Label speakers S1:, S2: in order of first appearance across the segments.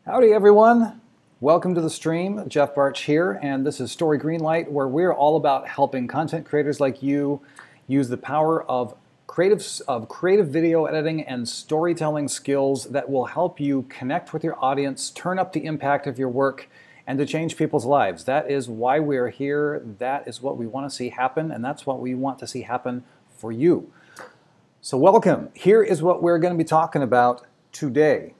S1: Howdy everyone, welcome to the stream. Jeff Bartsch here, and this is Story Greenlight, where we're all about helping content creators like you use the power of creative video editing and storytelling skills that will help you connect with your audience, turn up the impact of your work, and to change people's lives. That is why we're here. That is what we want to see happen, and that's what we want to see happen for you. So welcome. Here is what we're going to be talking about today.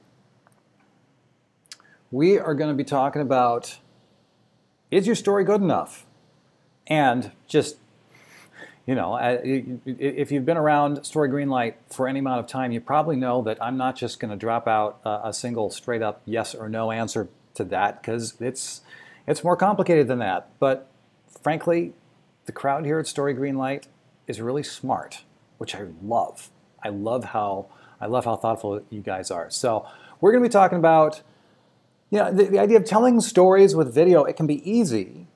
S1: We are going to be talking about, is your story good enough? And just, you know, if you've been around Story Greenlight for any amount of time, you probably know that I'm not just going to drop out a single straight up yes or no answer to that, because it's more complicated than that. But frankly, the crowd here at Story Greenlight is really smart, which I love. I love how thoughtful you guys are. So we're going to be talking about, you know, the idea of telling stories with video. It can be easy.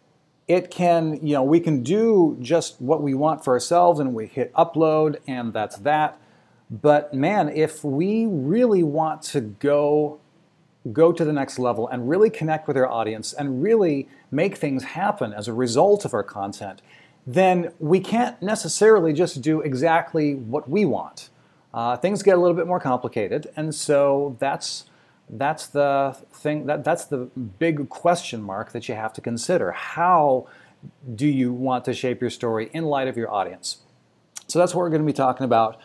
S1: It can, you know, we can do just what we want for ourselves and we hit upload and that's that. But man, if we really want to go to the next level and really connect with our audience and really make things happen as a result of our content, then we can't necessarily just do exactly what we want. Things get a little bit more complicated, and so that's the thing, that's the big question mark that you have to consider. How do you want to shape your story in light of your audience? So that's what we're going to be talking about.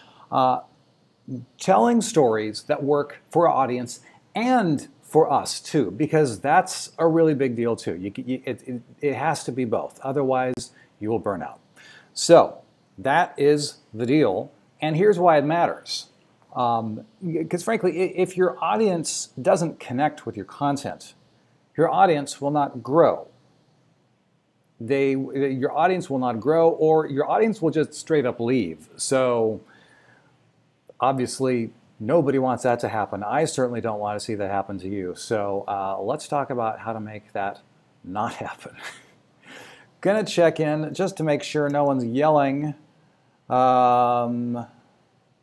S1: Telling stories that work for our audience and for us too, because that's a really big deal too. It has to be both, otherwise you will burn out. So that is the deal, and here's why it matters. Because frankly, if your audience doesn't connect with your content, your audience will not grow. Your audience will not grow, or your audience will just straight up leave. So obviously, nobody wants that to happen. I certainly don't want to see that happen to you. So let's talk about how to make that not happen. Gonna check in just to make sure no one's yelling.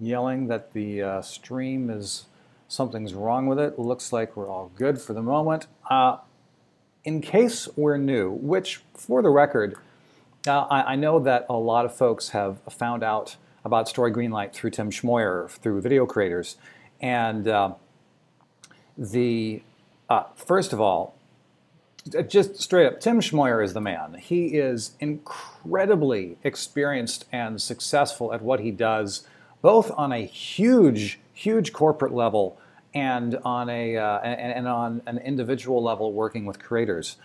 S1: Yelling that the stream is, something's wrong with it. Looks like we're all good for the moment. In case we're new, which for the record, I know that a lot of folks have found out about Story Greenlight through Tim Schmoyer, through video creators. And first of all, just straight up, Tim Schmoyer is the man. He is incredibly experienced and successful at what he does, both on a huge corporate level and on an individual level working with creators.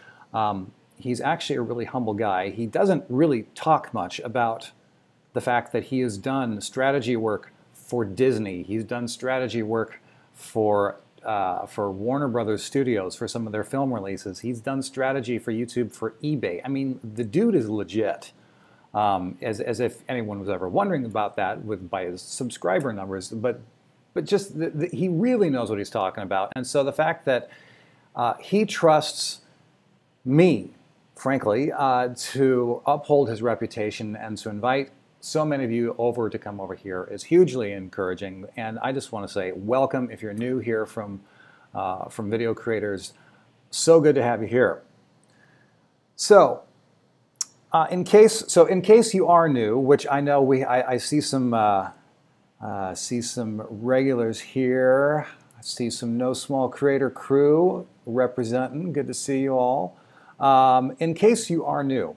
S1: He's actually a really humble guy. He doesn't really talk much about the fact that he has done strategy work for Disney. He's done strategy work for Warner Brothers Studios for some of their film releases. He's done strategy for YouTube, for eBay. I mean, the dude is legit. As if anyone was ever wondering about that by his subscriber numbers, but just he really knows what he's talking about. And so the fact that he trusts me, frankly, to uphold his reputation and to invite so many of you over to come over here is hugely encouraging. And I just want to say welcome if you're new here from video creators. So good to have you here. So. In case you are new, which I know I see some regulars here. I see some No Small Creator crew representing. Good to see you all. In case you are new,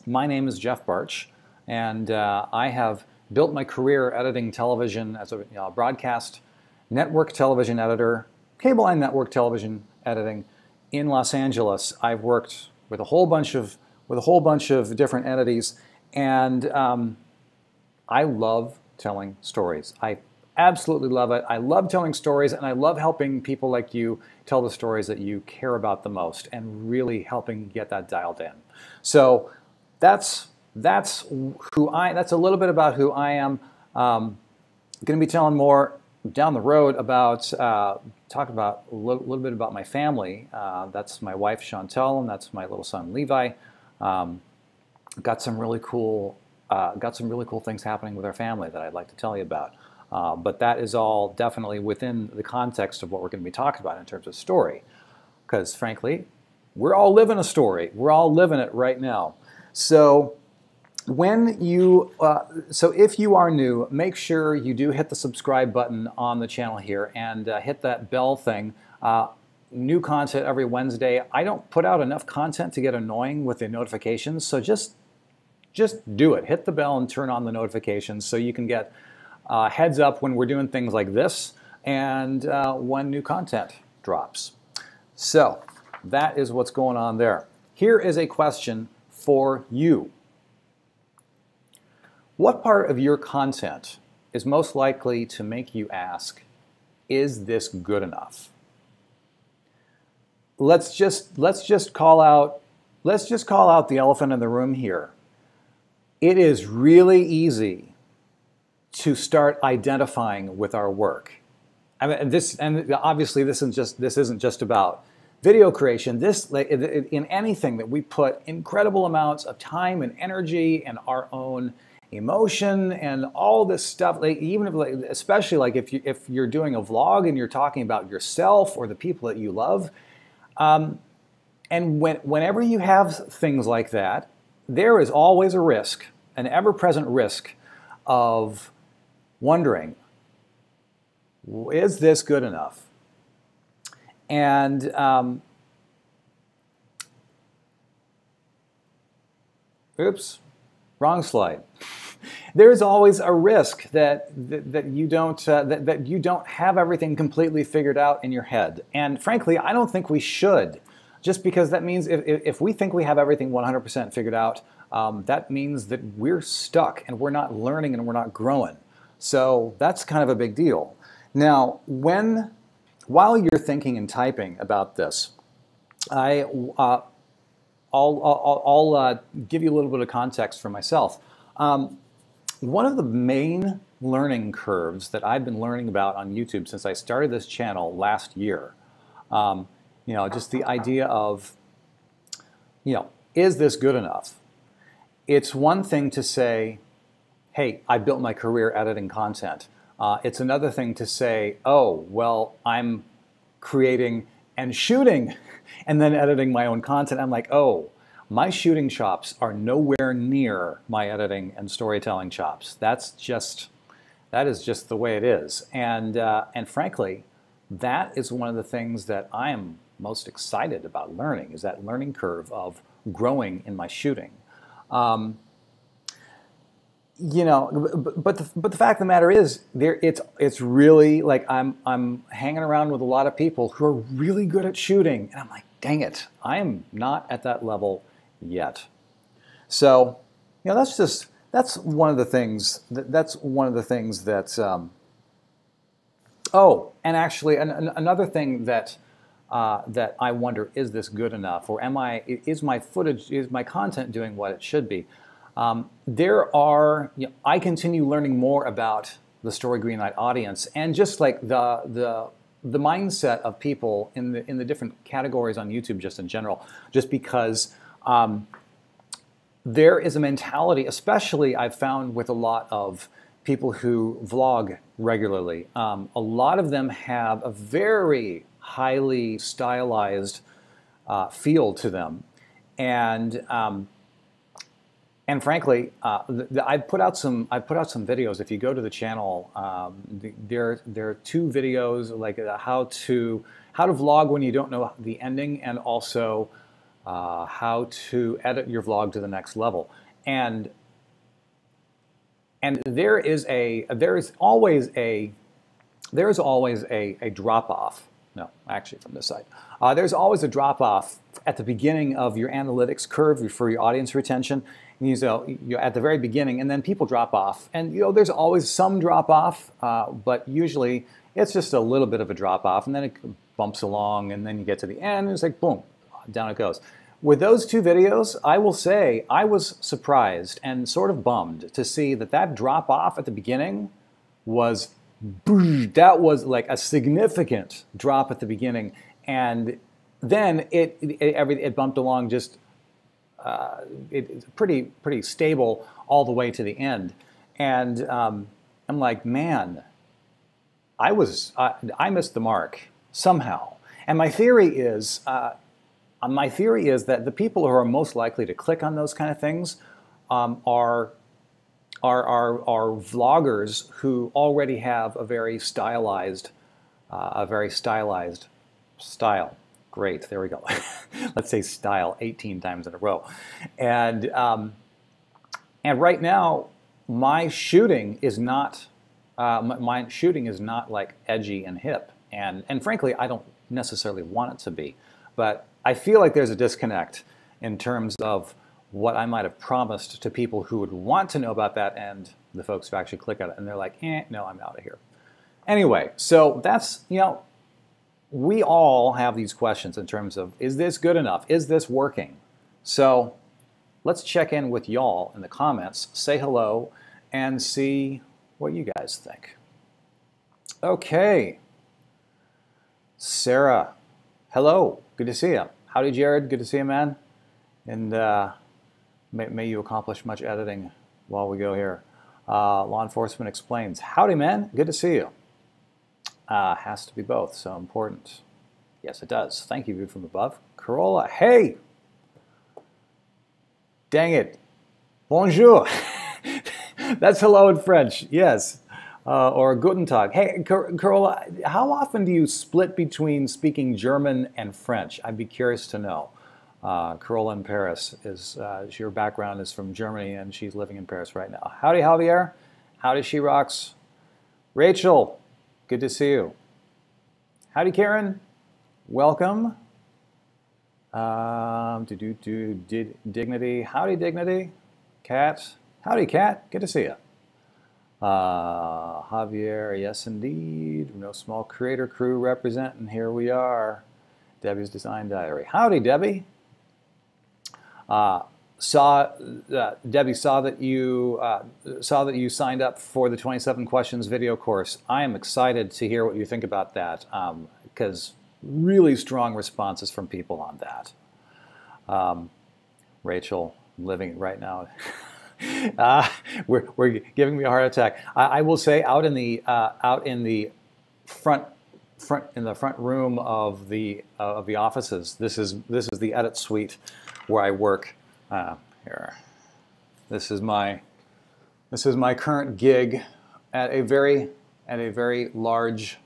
S1: my name is Jeff Bartsch, and I have built my career editing television as a broadcast network television editor, cable and network television editing in Los Angeles. I've worked with a whole bunch of different entities, and I love telling stories. I absolutely love it. I love telling stories, and I love helping people like you tell the stories that you care about the most, and really helping get that dialed in. So that's a little bit about who I am. Going to be telling more down the road about talking about a little bit about my family. That's my wife Chantel, and that's my little son Levi. Got some really cool things happening with our family that I'd like to tell you about. But that is all definitely within the context of what we're going to be talking about in terms of story. Because frankly, we're all living a story. We're all living it right now. So if you are new, make sure you do hit the subscribe button on the channel here and hit that bell thing. New content every Wednesday. I don't put out enough content to get annoying with the notifications, so just do it. Hit the bell and turn on the notifications so you can get heads up when we're doing things like this and when new content drops. So that is what's going on there. Here is a question for you. What part of your content is most likely to make you ask, is this good enough? Let's just call out the elephant in the room here. It is really easy to start identifying with our work. I mean, obviously this isn't just about video creation. This, in anything that we put incredible amounts of time and energy and our own emotion and all this stuff, especially if you're doing a vlog and you're talking about yourself or the people that you love, and whenever you have things like that, there is always a risk, an ever-present risk of wondering, is this good enough? And oops, wrong slide. There is always a risk that you don't have everything completely figured out in your head. And frankly, I don't think we should. Just because that means if we think we have everything 100% figured out, that means that we're stuck and we're not learning and we're not growing. So that's kind of a big deal. Now, while you're thinking and typing about this, I'll give you a little bit of context for myself. One of the main learning curves that I've been learning about on YouTube since I started this channel last year, just the idea of, is this good enough? It's one thing to say, hey, I built my career editing content. It's another thing to say, oh, well, I'm creating and shooting and then editing my own content. I'm like, oh, my shooting chops are nowhere near my editing and storytelling chops. That is just the way it is. And frankly, that is one of the things that I am most excited about learning, is that learning curve of growing in my shooting. But the fact of the matter is, it's really like I'm hanging around with a lot of people who are really good at shooting, and I'm like, dang it, I am not at that level yet. So, that's one of the things. Oh, and actually, another thing that I wonder, is this good enough, or is my content doing what it should be? I continue learning more about the Story Greenlight audience, and just like the mindset of people in the different categories on YouTube, just in general, just because there is a mentality, especially I've found with a lot of people who vlog regularly. A lot of them have a very highly stylized feel to them, and frankly, I've put out some videos. If you go to the channel, there are 2 videos, like how to vlog when you don't know the ending, and also how to edit your vlog to the next level. And there is always a drop off. No, actually, from this side, there's always a drop off at the beginning of your analytics curve for your audience retention. And you're at the very beginning, and then people drop off, and there's always some drop off, but usually it's just a little bit of a drop off, and then it bumps along, and then you get to the end, and it's like boom, down it goes. With those 2 videos, I will say I was surprised and sort of bummed to see that drop off at the beginning was like a significant drop at the beginning, and then it bumped along just it's pretty stable all the way to the end. And I'm like, man, I missed the mark somehow. And my theory is that the people who are most likely to click on those kind of things are vloggers who already have a very stylized style. Great, there we go. Let's say style 18 times in a row. And right now, my shooting is not like edgy and hip. And frankly, I don't necessarily want it to be. But I feel like there's a disconnect in terms of what I might have promised to people who would want to know about that and the folks who actually click on it and they're like, no, I'm out of here. Anyway, so that's, we all have these questions in terms of, is this good enough? Is this working? So let's check in with y'all in the comments, say hello, and see what you guys think. Okay. Sarah, hello. Good to see you. Howdy, Jared. Good to see you, man. And may you accomplish much editing while we go here. Law Enforcement Explains. Howdy, man. Good to see you. Has to be both, so important. Yes, it does. Thank you, View from Above. Corolla, hey! Dang it. Bonjour. That's hello in French, yes. Or Guten Tag. Hey, Corolla, how often do you split between speaking German and French? I'd be curious to know. Corolla in Paris your background is from Germany and she's living in Paris right now. Howdy, Javier. Howdy, She Rocks. Rachel, good to see you. Howdy, Karen. Welcome. Dignity. Howdy, Dignity. Kat. Howdy, Kat. Good to see you. Javier, yes indeed. No small creator crew representing. Here we are. Debbie's Design Diary. Howdy, Debbie. Debbie saw that you signed up for the 27 questions video course. I am excited to hear what you think about that because really strong responses from people on that. Rachel, living right now. We're giving me a heart attack. I will say, out in the front room of the offices. This is the edit suite where I work. Here, this is my current gig at a very large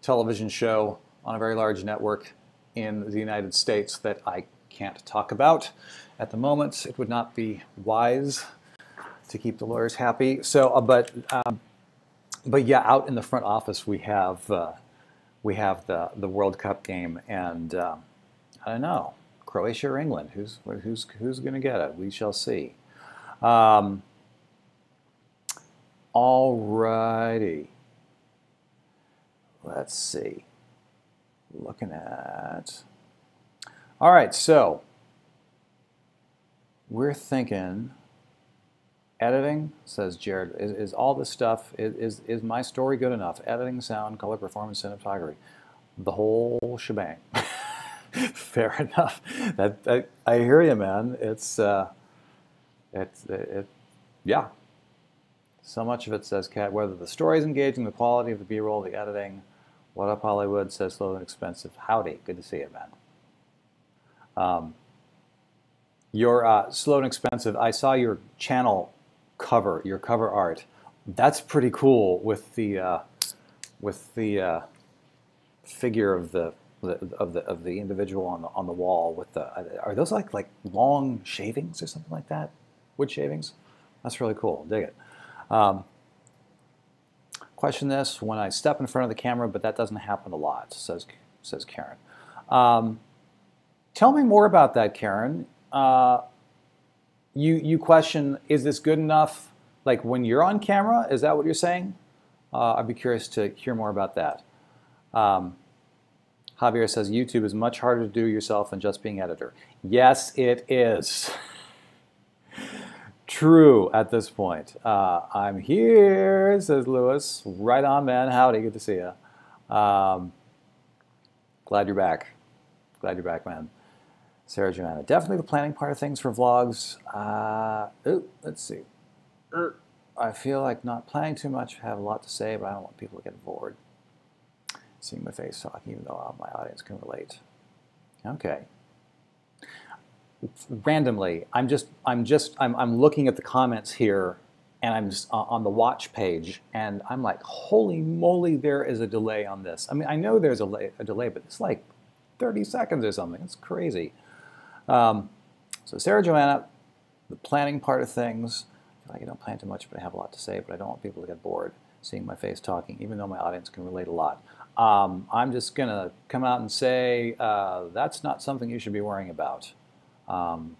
S1: television show on a very large network in the United States that I can't talk about at the moment. It would not be wise to keep the lawyers happy. So, but yeah, out in the front office we have the World Cup game, and I don't know, Croatia or England. Who's going to get it? We shall see. Alrighty. Let's see. Looking at. All right, so we're thinking. Editing, says Jared, is all this stuff, is my story good enough? Editing, sound, color, performance, cinematography, the whole shebang. Fair enough. That I hear you, man. Yeah. So much of it, says Kat, whether the story is engaging, the quality of the B-roll, the editing. What up, Hollywood, says slow and expensive. Howdy, good to see you, man. Your slow and expensive, I saw your channel cover, your cover art. That's pretty cool with the figure of the individual on the wall with the. Are those like long shavings or something like that? Wood shavings? That's really cool. Dig it. Question this when I step in front of the camera, but that doesn't happen a lot, says Karen. Tell me more about that, Karen. You question, is this good enough, like when you're on camera? Is that what you're saying? I'd be curious to hear more about that. Javier says, YouTube is much harder to do yourself than just being editor. Yes, it is. True at this point. I'm here, says Lewis. Right on, man. Howdy, good to see you. Glad you're back. Glad you're back, man. Sarah Joanna, definitely the planning part of things for vlogs. Let's see. I feel like not planning too much, have a lot to say, but I don't want people to get bored. Seeing my face talking, even though my audience can relate. Okay. Randomly, I'm looking at the comments here, and I'm just on the watch page, and I'm like, holy moly, there is a delay on this. I mean, I know there's a delay, but it's like 30 seconds or something. It's crazy. So Sarah Joanna, the planning part of things. I feel like I don't plan too much, but I have a lot to say, but I don't want people to get bored seeing my face talking, even though my audience can relate a lot. I'm just going to come out and say that's not something you should be worrying about.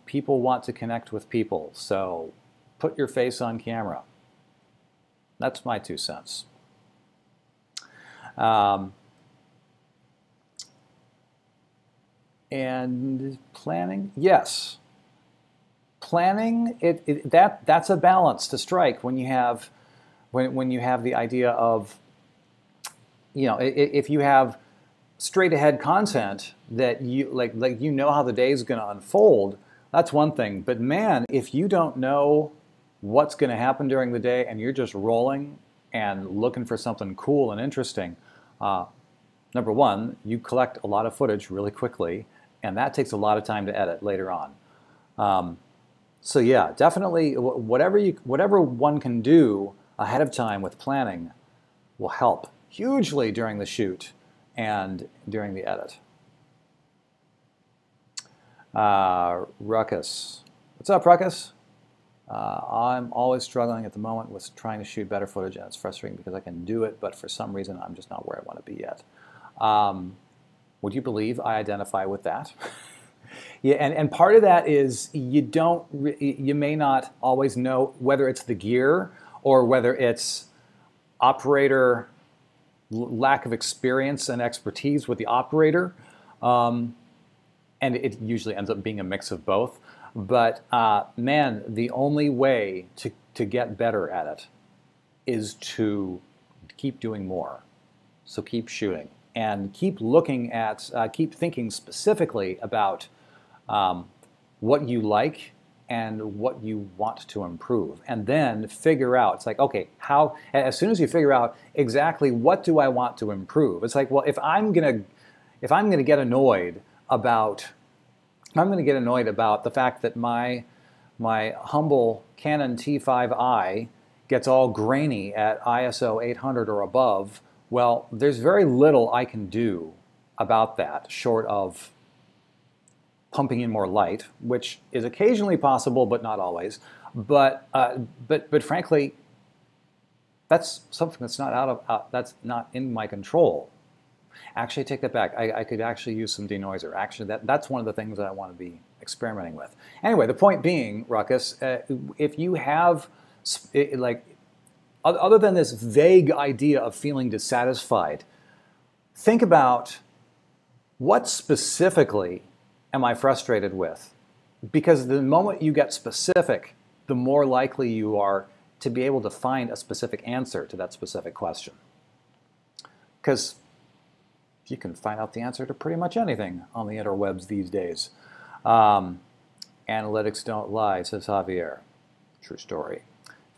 S1: People want to connect with people, so put your face on camera. That's my 2 cents. And planning, yes. Planning, that's a balance to strike when you have the idea of, if you have straight ahead content that you like you know how the day is going to unfold, that's one thing. But man, if you don't know what's going to happen during the day and you're just rolling and looking for something cool and interesting, number one, you collect a lot of footage really quickly, and that takes a lot of time to edit later on. So yeah, definitely whatever one can do ahead of time with planning will help hugely during the shoot and during the edit. Ruckus. What's up, Ruckus? I'm always struggling at the moment with trying to shoot better footage, and it's frustrating because I can do it, but for some reason I'm just not where I want to be yet. Would you believe I identify with that? Yeah, and part of that is you may not always know whether it's the gear or whether it's operator lack of experience and expertise with the operator, and it usually ends up being a mix of both. But man, the only way to get better at it is to keep doing more. So keep shooting and keep looking at, keep thinking specifically about what you like and what you want to improve, and then figure out, it's like, okay, as soon as you figure out exactly what do I want to improve, it's like, well, if I'm gonna get annoyed about the fact that my humble Canon T5i gets all grainy at ISO 800 or above, well, there's very little I can do about that short of pumping in more light, which is occasionally possible, but not always. But frankly, that's something that's that's not in my control. Actually, I take that back. I could actually use some denoiser. Actually, that's one of the things that I want to be experimenting with. Anyway, the point being, Ruckus, if you have other than this vague idea of feeling dissatisfied, think about what specifically am I frustrated with? Because the moment you get specific, the more likely you are to be able to find a specific answer to that specific question. Because you can find out the answer to pretty much anything on the interwebs these days. Analytics don't lie, says Javier. True story.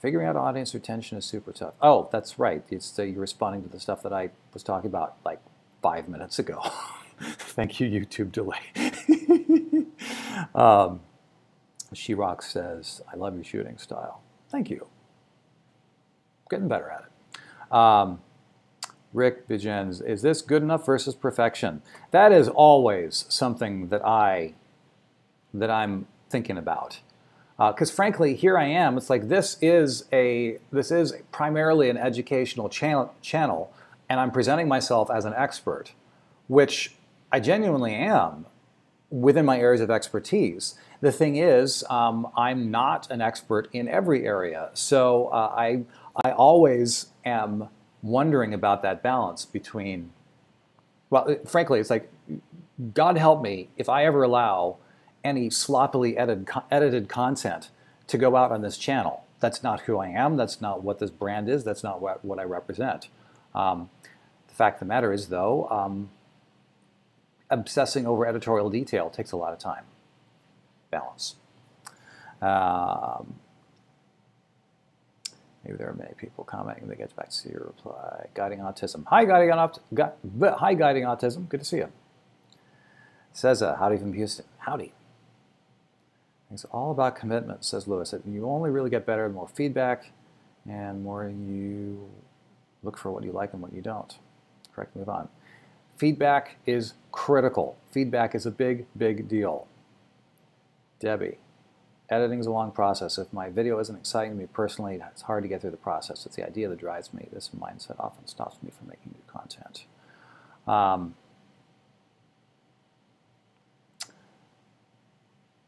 S1: Figuring out audience retention is super tough. Oh, that's right. You're responding to the stuff that I was talking about like 5 minutes ago. Thank you, YouTube delay. She-Rock says, I love your shooting style. Thank you. Getting better at it. Rick Bigens, is this good enough versus perfection? That is always something that I'm thinking about. Because frankly, here I am. It's like this is primarily an educational channel, and I'm presenting myself as an expert, which I genuinely am within my areas of expertise. The thing is, I'm not an expert in every area, so I always am wondering about that balance between, well, frankly, it's like, God help me if I ever allow any sloppily edited content to go out on this channel. That's not who I am. That's not what this brand is. That's not what I represent. The fact of the matter is, though, obsessing over editorial detail takes a lot of time. Balance. Maybe there are many people commenting that gets back to see your reply. Guiding Autism. Hi, Guiding Autism. Good to see you. Says, howdy from Houston. Howdy. It's all about commitment, says Lewis. You only really get better the more feedback and more you look for what you like and what you don't. Correct, move on. Feedback is critical. Feedback is a big, big deal. Debbie. Editing is a long process. If my video isn't exciting to me personally, it's hard to get through the process. It's the idea that drives me. This mindset often stops me from making new content.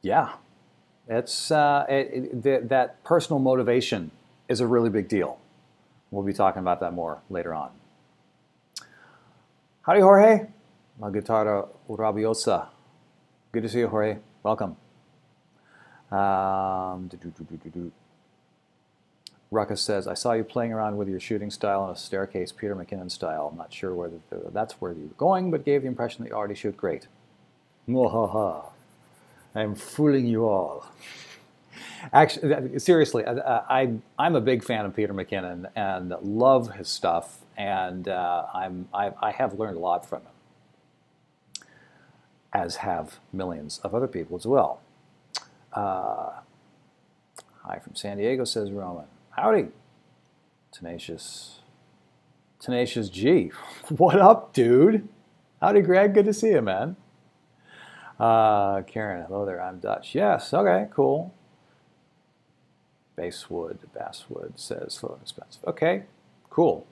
S1: Yeah, it's that personal motivation is a really big deal. We'll be talking about that more later on. Howdy, Jorge. La Guitarra Rabiosa. Good to see you, Jorge. Welcome. Ruckus says, I saw you playing around with your shooting style in a staircase, Peter McKinnon style. I'm not sure whether that's where you were going, but gave the impression that you already shoot great. Mwahaha. I'm fooling you all. Actually, seriously, I'm a big fan of Peter McKinnon and love his stuff, and I have learned a lot from him, as have millions of other people as well. Hi from San Diego, says Roman. Howdy. Tenacious G. What up, dude? Howdy, Greg. Good to see you, man. Karen, hello there. I'm Dutch. Yes. Okay. Cool. Basswood says slow and expensive. Okay. Cool.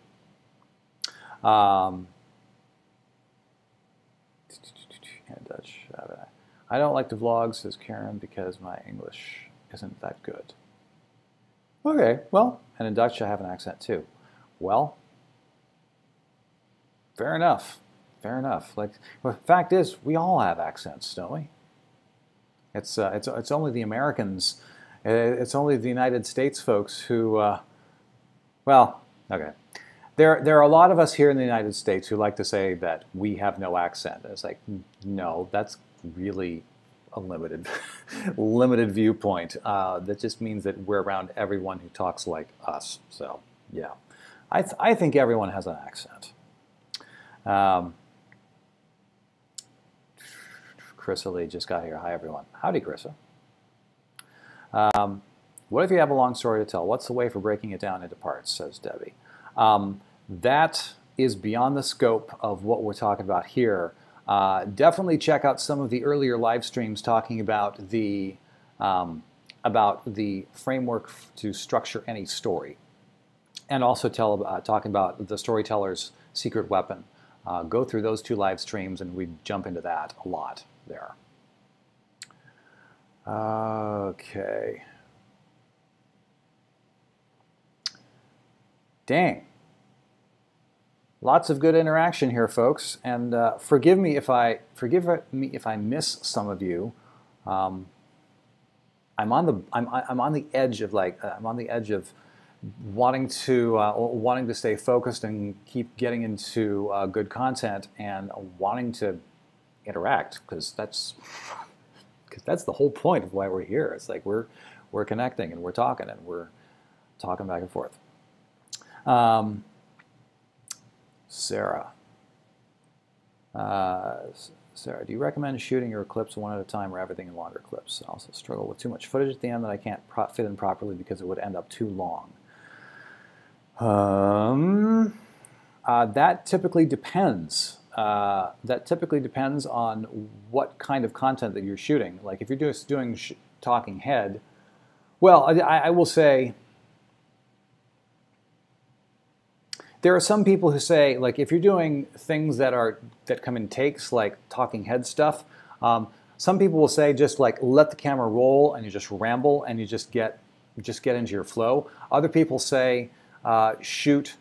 S1: And Dutch. I don't like to vlog, says Karen, because my English isn't that good. Okay, well, and in Dutch I have an accent too. Well, fair enough. Fair enough. Like, well, the fact is, we all have accents, don't we? It's only the Americans, it's only the United States folks who, well, okay. There are a lot of us here in the United States who like to say that we have no accent. It's like, no, that's really a limited viewpoint. That just means that we're around everyone who talks like us. So, yeah, I think everyone has an accent. Carissa Lee just got here. Hi, everyone. Howdy, Carissa. What if you have a long story to tell? What's the way for breaking it down into parts, says Debbie. That is beyond the scope of what we're talking about here. Definitely check out some of the earlier live streams talking about the framework to structure any story, and also talking about the storyteller's secret weapon. Go through those two live streams, and we jump into that a lot there. Okay. Dang. Lots of good interaction here, folks, and forgive me if I miss some of you. I'm on the edge of wanting to stay focused and keep getting into good content and wanting to interact, because that's the whole point of why we're here. It's like we're connecting and we're talking back and forth. Sarah, do you recommend shooting your clips one at a time or everything in longer clips? I also struggle with too much footage at the end that I can't fit in properly because it would end up too long. That typically depends. That typically depends on what kind of content that you're shooting. Like if you're just doing talking head, well, I will say, there are some people who say, like, if you're doing things that come in takes, like talking head stuff, some people will say just like let the camera roll and you just ramble and you just get into your flow. Other people say shoot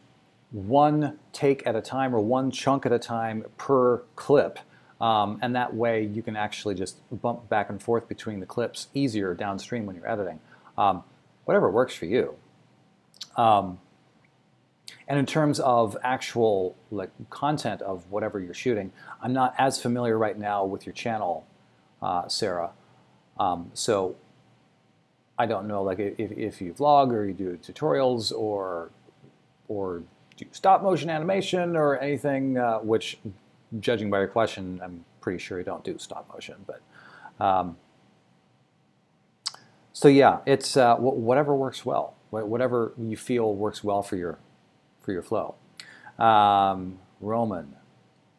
S1: one take at a time or one chunk at a time per clip, and that way you can actually just bump back and forth between the clips easier downstream when you're editing. Whatever works for you. And in terms of actual content of whatever you're shooting, I'm not as familiar right now with your channel, Sarah. So I don't know, like if you vlog or you do tutorials or do stop motion animation or anything, which, judging by your question, I'm pretty sure you don't do stop motion. But so yeah, it's whatever works well, whatever you feel works well for your flow. Roman,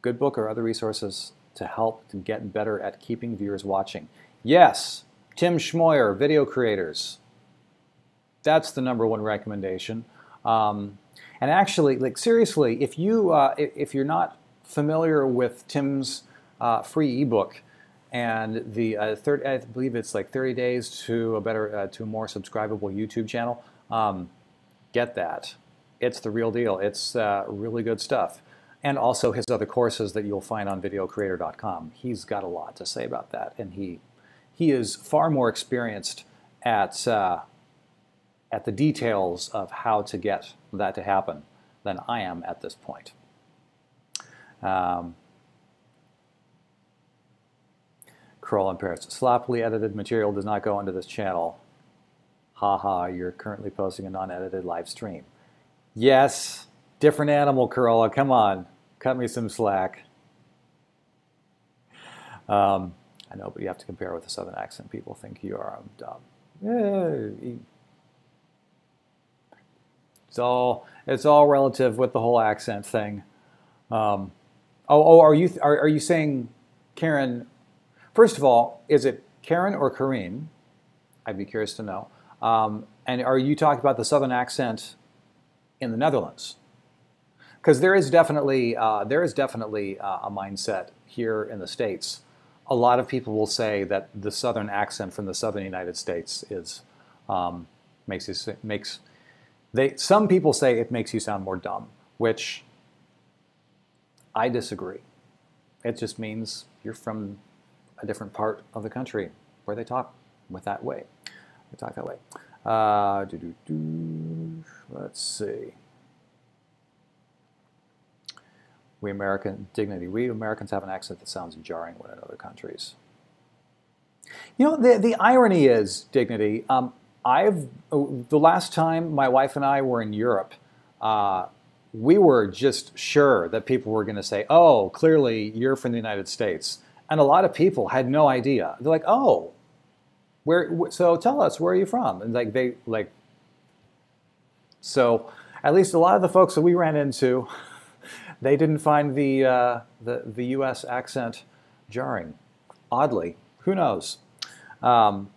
S1: good book or other resources to help to get better at keeping viewers watching? Yes, Tim Schmoyer, Video Creators. That's the #1 recommendation. And actually, like seriously, if you're not familiar with Tim's free ebook and the I believe it's like 30 days to a more subscribable YouTube channel, get that. It's the real deal. It's really good stuff. And also his other courses that you'll find on videocreator.com. He's got a lot to say about that, and he is far more experienced at the details of how to get that to happen than I am at this point. Kroll and Paris. Sloppily edited material does not go into this channel. Haha, you're currently posting a non-edited live stream. Yes, different animal, Corolla. Come on, cut me some slack. I know, but you have to compare with a Southern accent. People think you are dumb. It's all relative with the whole accent thing. Are you saying Karen? First of all, is it Karen or Karine? I'd be curious to know. And are you talking about the Southern accent in the Netherlands? Because there is definitely a mindset here in the States. A lot of people will say that the Southern accent from the Southern United States is some people say it makes you sound more dumb, which I disagree. It just means you're from a different part of the country where they talk that way. They talk that way. Let's see. We Americans have an accent that sounds jarring when in other countries. You know, the irony is, Dignity, the last time my wife and I were in Europe, we were just sure that people were going to say, oh, clearly you're from the United States. And a lot of people had no idea. They're like, oh, so tell us, where are you from? And so at least a lot of the folks that we ran into, they didn't find the U.S. accent jarring. Oddly, who knows? Advice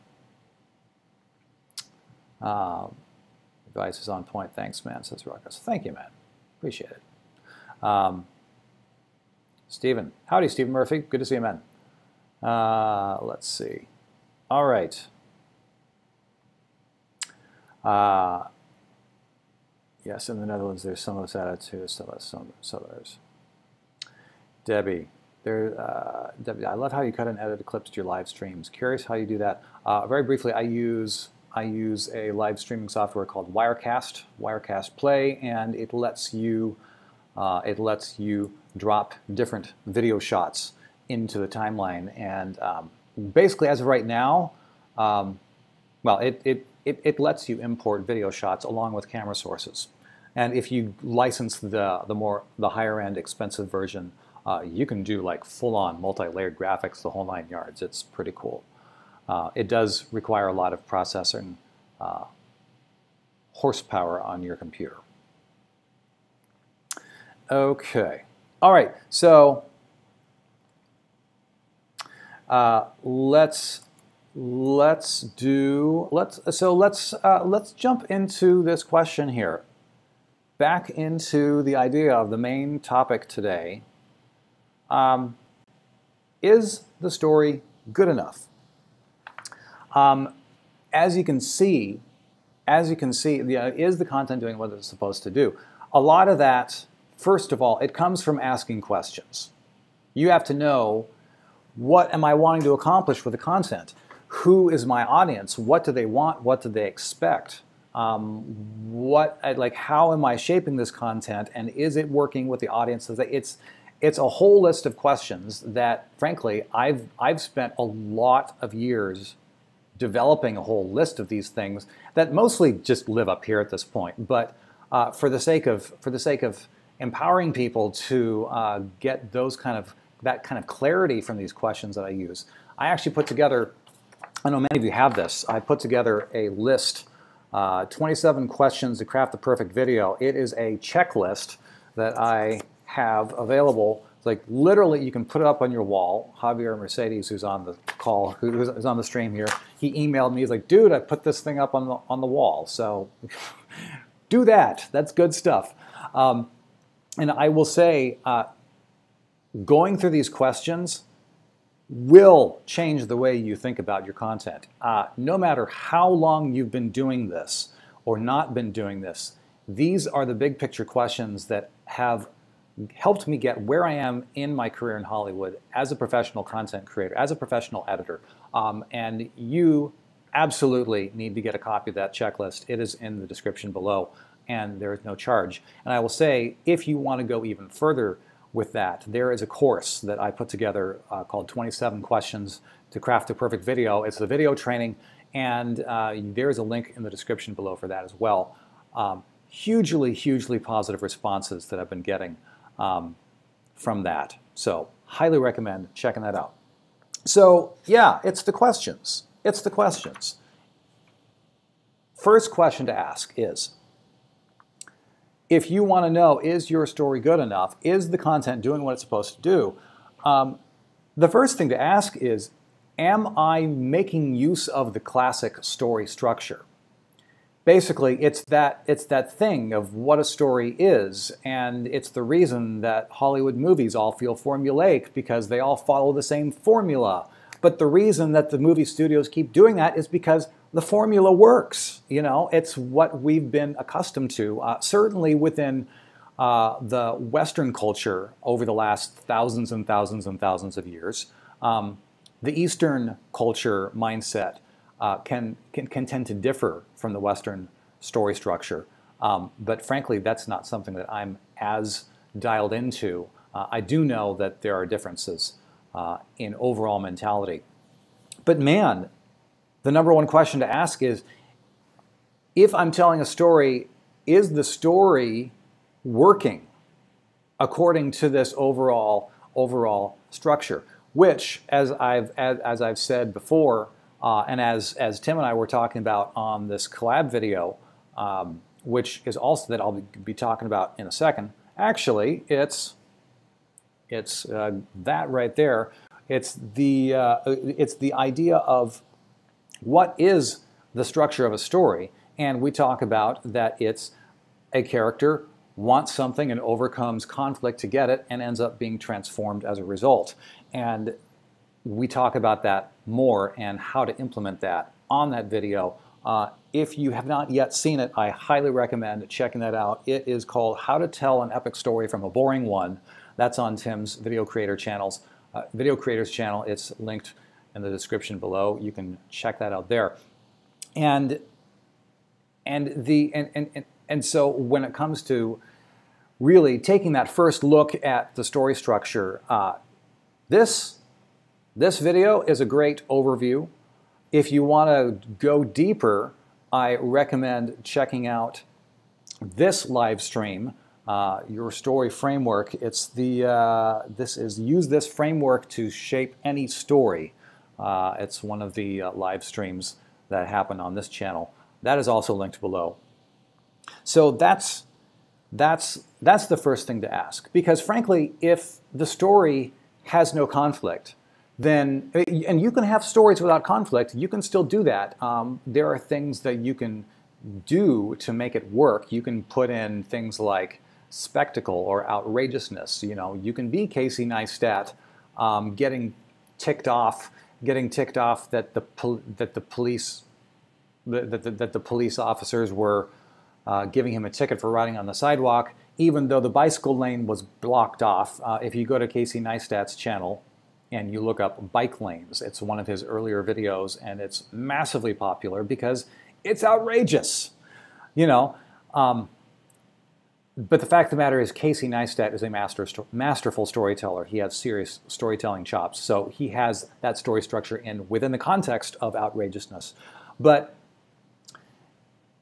S1: is on point. Thanks, man, says Ruckus. Thank you, man. Appreciate it. Stephen. Howdy, Stephen Murphy. Good to see you, man. Let's see. All right. Yes, in the Netherlands, there's some of this attitude, some others. Debbie. Debbie, I love how you cut and edit clips to your live streams. Curious how you do that. Very briefly, I use a live streaming software called Wirecast Play, and it lets you drop different video shots into the timeline. And basically, as of right now, it lets you import video shots along with camera sources. And if you license the higher end expensive version, you can do like full-on multi-layered graphics, the whole 9 yards. It's pretty cool. It does require a lot of processing horsepower on your computer. Okay. All right. So let's jump into this question here. Back into the idea of the main topic today. Is the story good enough? As you can see, is the content doing what it's supposed to do? A lot of that, first of all, it comes from asking questions. You have to know, what am I wanting to accomplish with the content? Who is my audience? What do they want? What do they expect? How am I shaping this content, and is it working with the audience? It's a whole list of questions that, frankly, I've spent a lot of years developing a whole list of these things that mostly just live up here at this point. But for the sake of empowering people to get that kind of clarity from these questions that I use, I actually put together, I know many of you have this, I put together a list, 27 questions to craft the perfect video. It is a checklist that I have available. It's like literally you can put it up on your wall. Javier Mercedes, who's on the call, who's on the stream here, he emailed me, he's like, dude, I put this thing up on the wall. So do that, that's good stuff. And I will say, going through these questions will change the way you think about your content. No matter how long you've been doing this or not been doing this, these are the big picture questions that have helped me get where I am in my career in Hollywood as a professional content creator, as a professional editor. And you absolutely need to get a copy of that checklist. It is in the description below, and there is no charge. And I will say, if you want to go even further with that, there is a course that I put together called 27 Questions to Craft a Perfect Video. It's the video training, and there is a link in the description below for that as well. Hugely, hugely positive responses that I've been getting from that. So highly recommend checking that out. So yeah, it's the questions. It's the questions. First question to ask is, if you want to know, is your story good enough? Is the content doing what it's supposed to do? The first thing to ask is, am I making use of the classic story structure? Basically, it's that thing of what a story is, and it's the reason that Hollywood movies all feel formulaic, because they all follow the same formula. But the reason that the movie studios keep doing that is because the formula works. You know, it's what we've been accustomed to, certainly within the Western culture over the last thousands and thousands and thousands of years. The Eastern culture mindset can tend to differ from the Western story structure. But frankly, that's not something that I'm as dialed into. I do know that there are differences in overall mentality. But man, the number one question to ask is, if I'm telling a story, is the story working according to this overall structure? Which, as I've said before, and as Tim and I were talking about on this collab video, which is also that I'll be talking about in a second. Actually, it's that right there. It's the idea of what is the structure of a story, and we talk about that it's a character wants something and overcomes conflict to get it and ends up being transformed as a result. And we talk about that more and how to implement that on that video. If you have not yet seen it, I highly recommend checking that out. It is called How to Tell an Epic Story from a Boring One. That's on Tim's video creator's channel. It's linked in the description below. You can check that out there. And so when it comes to really taking that first look at the story structure, this video is a great overview. If you want to go deeper, I recommend checking out this live stream, Your Story Framework. It's use this framework to shape any story. It's one of the live streams that happen on this channel. That is also linked below. So that's the first thing to ask, because frankly, if the story has no conflict, then, and you can have stories without conflict, you can still do that. There are things that you can do to make it work. You can put in things like spectacle or outrageousness. You know, you can be Casey Neistat, getting ticked off that the police officers were giving him a ticket for riding on the sidewalk, even though the bicycle lane was blocked off. If you go to Casey Neistat's channel and you look up bike lanes, it's one of his earlier videos, and it's massively popular because it's outrageous. You know, But the fact of the matter is, Casey Neistat is a masterful storyteller. He has serious storytelling chops. So he has that story structure within the context of outrageousness. But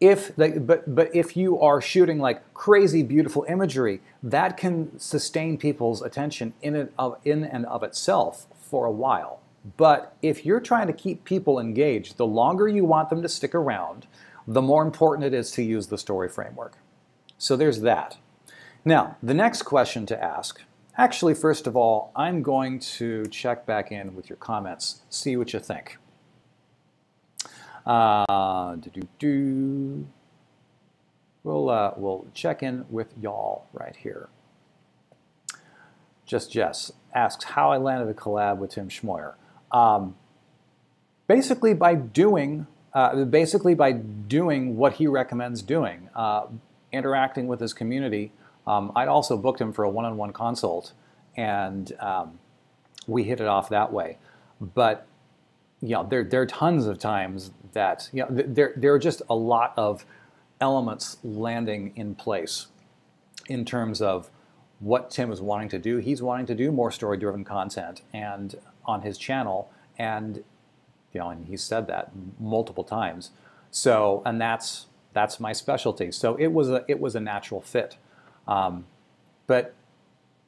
S1: if you are shooting like crazy beautiful imagery, that can sustain people's attention in and of itself for a while. But if you're trying to keep people engaged, the longer you want them to stick around, the more important it is to use the story framework. So there's that. Now, the next question to ask, actually, first of all, I'm going to check back in with your comments, see what you think. We'll check in with y'all right here. Just Jess asks how I landed a collab with Tim Schmoyer. Basically by doing what he recommends doing, interacting with his community. I'd also booked him for a one-on-one consult, and we hit it off that way. But there are tons of times that there are just a lot of elements landing in place in terms of what Tim is wanting to do. He's wanting to do more story-driven content and on his channel, and and he said that multiple times. So, and that's my specialty. So it was a natural fit. But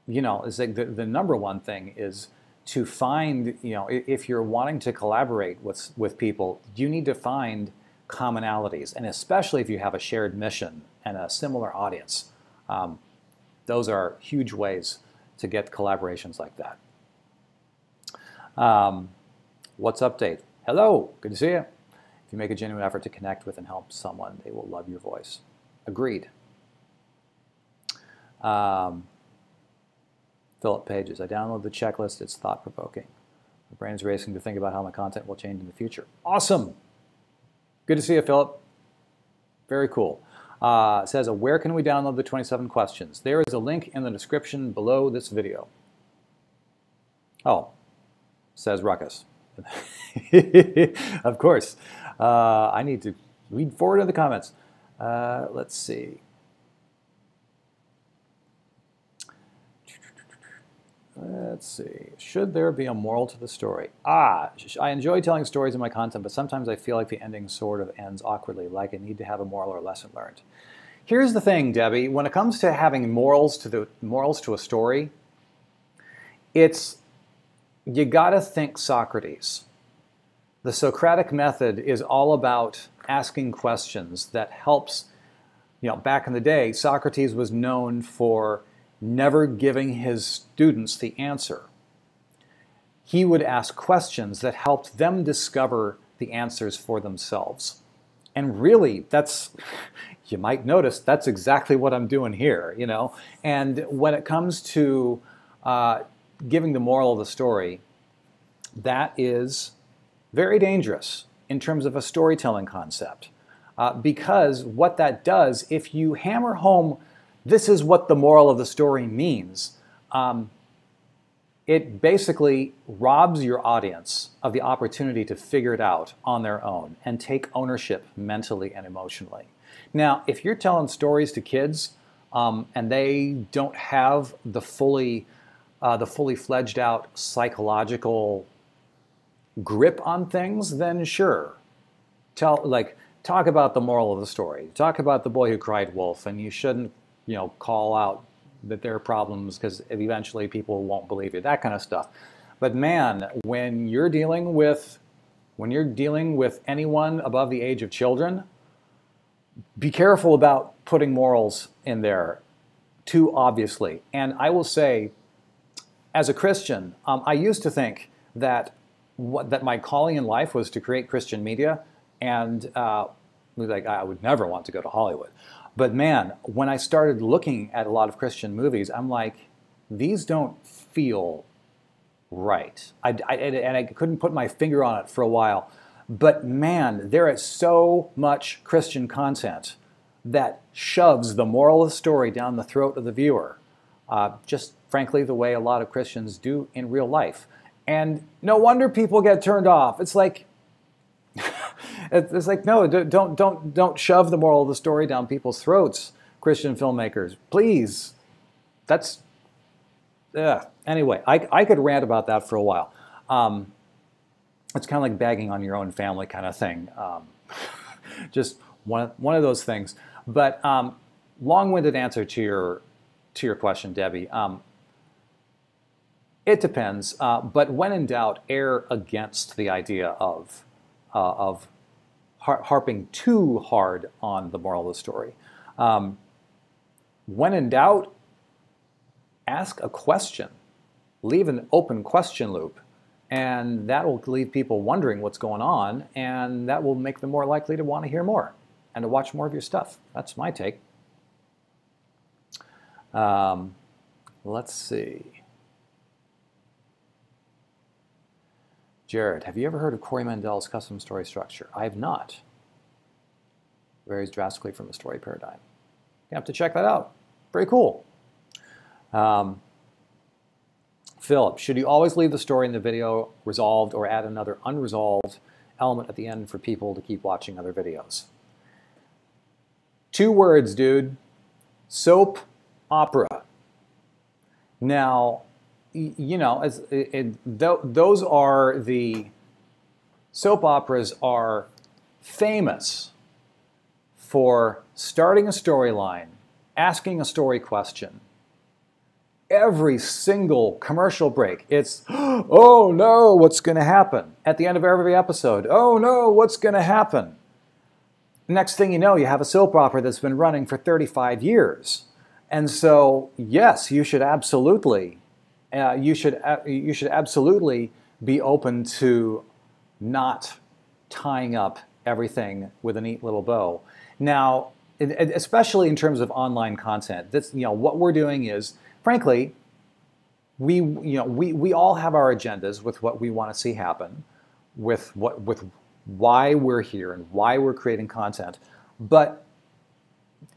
S1: it's like the number one thing is to find, if you're wanting to collaborate with people, you need to find commonalities, and especially if you have a shared mission and a similar audience. Those are huge ways to get collaborations like that. What's update? Hello, good to see you. If you make a genuine effort to connect with and help someone, they will love your voice. Agreed. Philip Pages, I downloaded the checklist. It's thought-provoking. My brain is racing to think about how my content will change in the future. Awesome. Good to see you, Philip. Very cool. It says, where can we download the 27 questions? There is a link in the description below this video. Oh, says Ruckus. Of course. I need to read forward in the comments. Let's see. Let's see. Should there be a moral to the story? I enjoy telling stories in my content, but sometimes I feel like the ending sort of ends awkwardly, like I need to have a moral or lesson learned. Here's the thing, Debbie. When it comes to having morals to a story, you gotta think Socrates. The Socratic method is all about asking questions that helps. Back in the day, Socrates was known for never giving his students the answer. He would ask questions that helped them discover the answers for themselves. And really, you might notice, that's exactly what I'm doing here, And when it comes to giving the moral of the story, that is very dangerous in terms of a storytelling concept. Because what that does, if you hammer home, this is what the moral of the story means, it basically robs your audience of the opportunity to figure it out on their own and take ownership mentally and emotionally. Now, if you're telling stories to kids and they don't have the fully fledged out psychological grip on things, then sure, talk about the moral of the story. Talk about the boy who cried wolf, and you shouldn't call out that there are problems because eventually people won't believe you, that kind of stuff. But man, when you're dealing with anyone above the age of children, be careful about putting morals in there too obviously. And I will say, as a Christian, I used to think that my calling in life was to create Christian media, and I would never want to go to Hollywood. But man, when I started looking at a lot of Christian movies, I'm like, these don't feel right. And I couldn't put my finger on it for a while. But man, there is so much Christian content that shoves the moral of the story down the throat of the viewer. Just frankly, the way a lot of Christians do in real life. And no wonder people get turned off. It's like, no, don't shove the moral of the story down people's throats Christian filmmakers. Please. That's, anyway, I could rant about that for a while. It's kind of like bagging on your own family kind of thing. Just one of those things. But long-winded answer to your question, Debbie. It depends. But when in doubt, err against the idea of harping too hard on the moral of the story. When in doubt, ask a question. Leave an open question loop. And that will leave people wondering what's going on, and that will make them more likely to want to hear more and to watch more of your stuff. That's my take. Let's see. Jared, have you ever heard of Corey Mandel's custom story structure? I have not. Varies drastically from a story paradigm. You have to check that out. Pretty cool. Philip, should you always leave the story in the video resolved or add another unresolved element at the end for people to keep watching other videos? 2 words, dude. Soap opera. Now, you know, those are the soap operas are famous for starting a storyline, asking a story question. Every single commercial break, it's, oh no, what's going to happen? At the end of every episode, oh no, what's going to happen? Next thing you know, you have a soap opera that's been running for 35 years. And so, yes, you should absolutely, you should absolutely be open to not tying up everything with a neat little bow. Now, especially in terms of online content, this, you know, what we're doing is, frankly, we all have our agendas with what we want to see happen, with why we're here and why we're creating content. But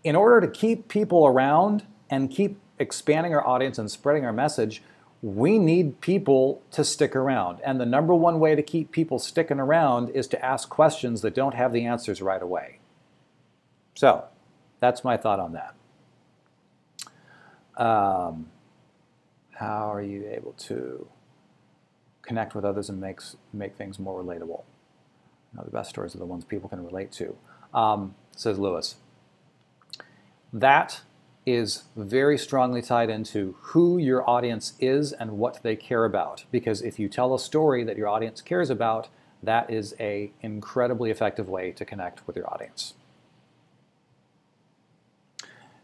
S1: in order to keep people around and keep expanding our audience and spreading our message, we need people to stick around. And the number one way to keep people sticking around is to ask questions that don't have the answers right away. So that's my thought on that. How are you able to connect with others and make things more relatable? You know, the best stories are the ones people can relate to, says Lewis. That is very strongly tied into who your audience is and what they care about. Because if you tell a story that your audience cares about, that is an incredibly effective way to connect with your audience.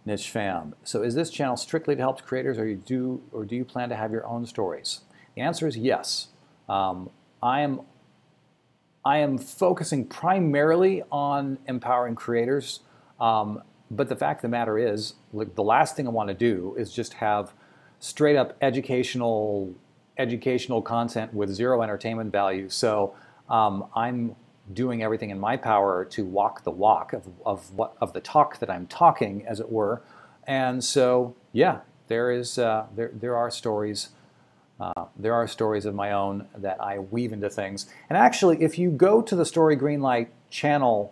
S1: Niche Fam. So is this channel strictly to help creators, or do you plan to have your own stories? The answer is yes. I am focusing primarily on empowering creators, but the fact of the matter is, like, the last thing I want to do is just have straight up educational content with zero entertainment value. So I'm doing everything in my power to walk the walk of the talk that I'm talking, as it were. And so, yeah, there are stories. There are stories of my own that I weave into things. And actually, if you go to the Story Greenlight channel,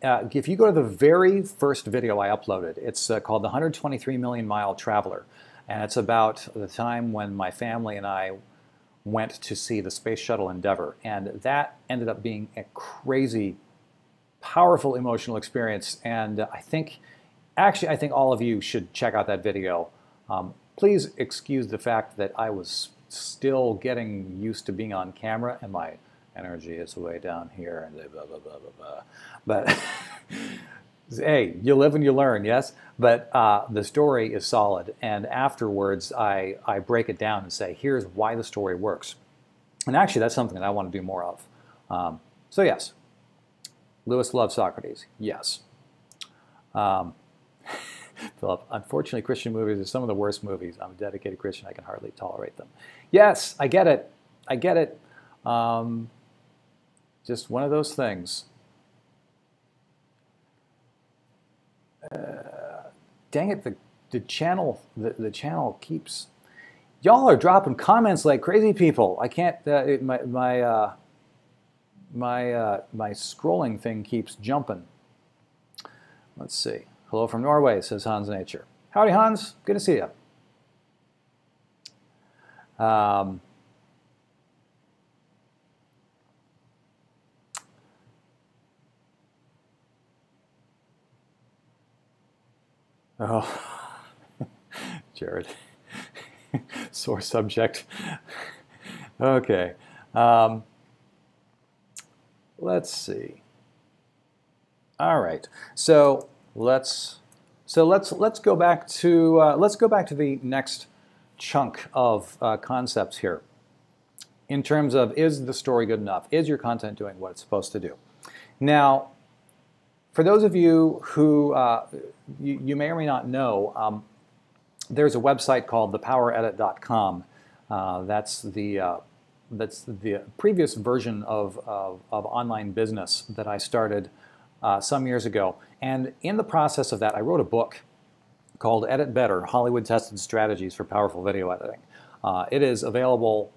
S1: if you go to the very first video I uploaded, it's called The 123 Million Mile Traveler. And it's about the time when my family and I went to see the Space Shuttle Endeavour. And that ended up being a crazy, powerful emotional experience. And I think all of you should check out that video. Please excuse the fact that I was still getting used to being on camera and my energy is way down here and blah, blah, blah, blah, blah. But hey, you live and you learn, yes? But the story is solid. And afterwards, I break it down and say, here's why the story works. And actually, that's something that I want to do more of. So yes, Lewis loves Socrates. Yes. Philip, unfortunately, Christian movies are some of the worst movies. I'm a dedicated Christian. I can hardly tolerate them. Yes, I get it. I get it. Just one of those things. Dang it, the channel keeps... Y'all are dropping comments like crazy people. I can't... my scrolling thing keeps jumping. Let's see. Hello from Norway, says Hans Nature. Howdy, Hans. Good to see you. Oh, Jared. Sore subject. Okay. Let's see. All right. So let's go back to the next chunk of concepts here. In terms of, is the story good enough? Is your content doing what it's supposed to do? Now, for those of you who you may or may not know, there's a website called thepoweredit.com. That's the previous version of online business that I started some years ago. And in the process of that, I wrote a book called Edit Better, Hollywood Tested Strategies for Powerful Video Editing. It is available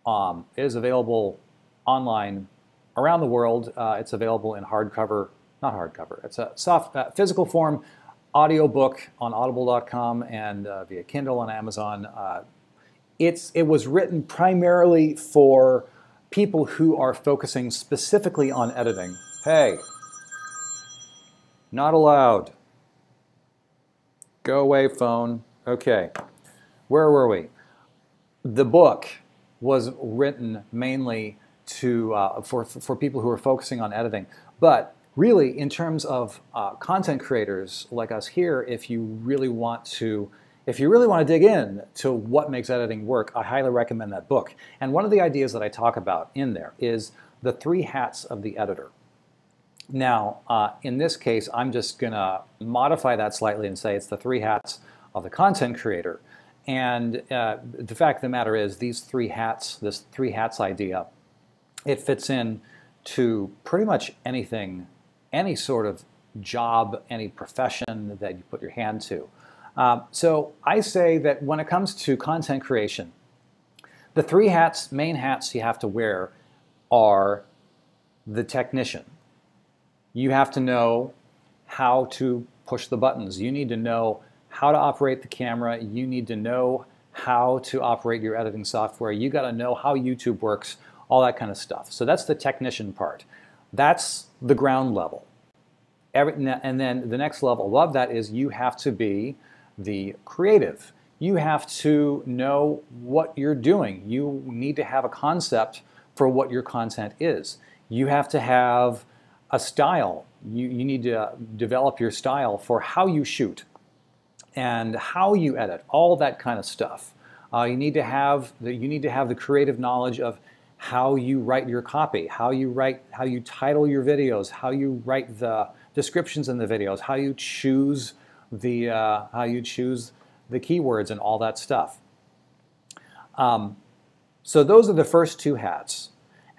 S1: online around the world. It's available in hardcover, not hardcover, it's a soft physical form audio book on audible.com and via Kindle on Amazon. It was written primarily for people who are focusing specifically on editing. Hey, not allowed. Go away, phone. Okay, where were we? The book was written mainly for people who are focusing on editing, but really, in terms of content creators like us here, if you really want to dig in to what makes editing work, I highly recommend that book. And one of the ideas that I talk about in there is the 3 hats of the editor. Now, in this case, I'm just going to modify that slightly and say it's the 3 hats of the content creator. And the fact of the matter is, these 3 hats, this 3 hats idea, it fits in to pretty much anything, any sort of job, any profession that you put your hand to. So I say that when it comes to content creation, the 3 hats, main hats you have to wear are the technician. You have to know how to push the buttons. You need to know how to operate the camera. You need to know how to operate your editing software. You got to know how YouTube works, all that kind of stuff. So that's the technician part. That's the ground level. And then the next level above that is you have to be the creative. You have to know what you're doing. You need to have a concept for what your content is. You have to have a style. You need to develop your style for how you shoot and how you edit, all that kind of stuff. You need to have the creative knowledge of how you write your copy, how you title your videos, how you write the descriptions in the videos, how you choose the keywords and all that stuff. So those are the first 2 hats,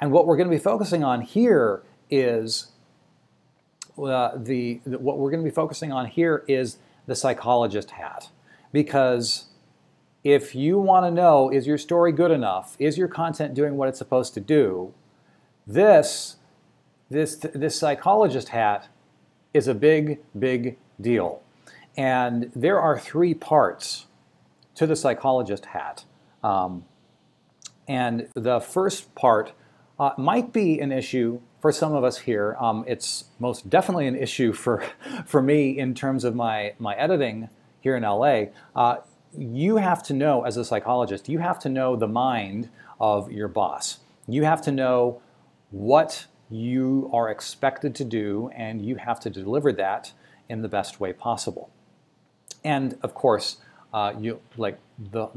S1: and what we're going to be focusing on here is the psychologist hat, because if you want to know, is your story good enough? Is your content doing what it's supposed to do? This psychologist hat is a big, big deal. And there are 3 parts to the psychologist hat. And the first part might be an issue for some of us here. It's most definitely an issue for me in terms of my editing here in LA. You have to know, as a psychologist, you have to know the mind of your boss. You have to know what you are expected to do, and you have to deliver that in the best way possible. And of course, the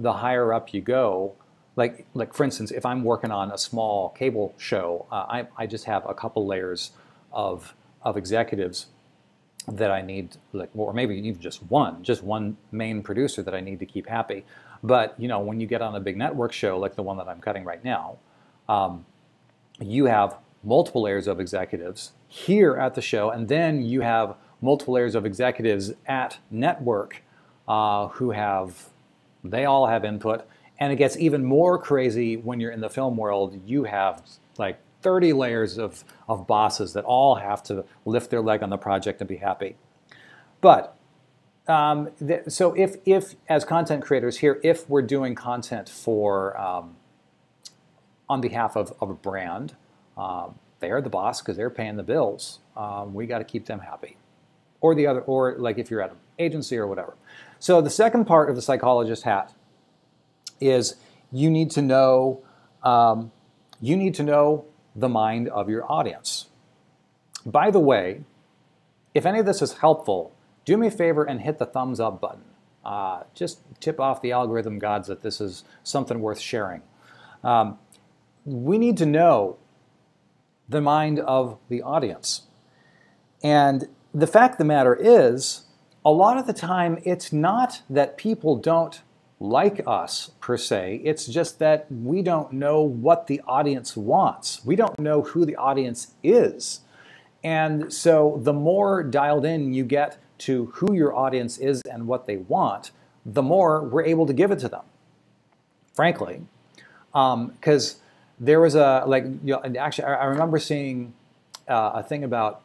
S1: higher up you go, like for instance, if I'm working on a small cable show, I just have a couple layers of executives that I need, or maybe even just one main producer that I need to keep happy. But when you get on a big network show like the one that I'm cutting right now, you have multiple layers of executives here at the show, and then you have multiple layers of executives at network they all have input. And it gets even more crazy when you're in the film world. You have like 30 layers of bosses that all have to lift their leg on the project and be happy. But so if as content creators here, if we're doing content for on behalf of a brand, they are the boss because they're paying the bills. We got to keep them happy, or the other, or like if you're at an agency or whatever. So the second part of the psychologist hat is you need to know the mind of your audience. By the way, if any of this is helpful, do me a favor and hit the thumbs up button. Just tip off the algorithm gods that this is something worth sharing. We need to know the mind of the audience. And the fact of the matter is, a lot of the time, it's not that people don't like us per se, it's just that we don't know what the audience wants. We don't know who the audience is. And so the more dialed in you get to who your audience is and what they want, the more we're able to give it to them, frankly. Because there was actually, I remember seeing a thing about,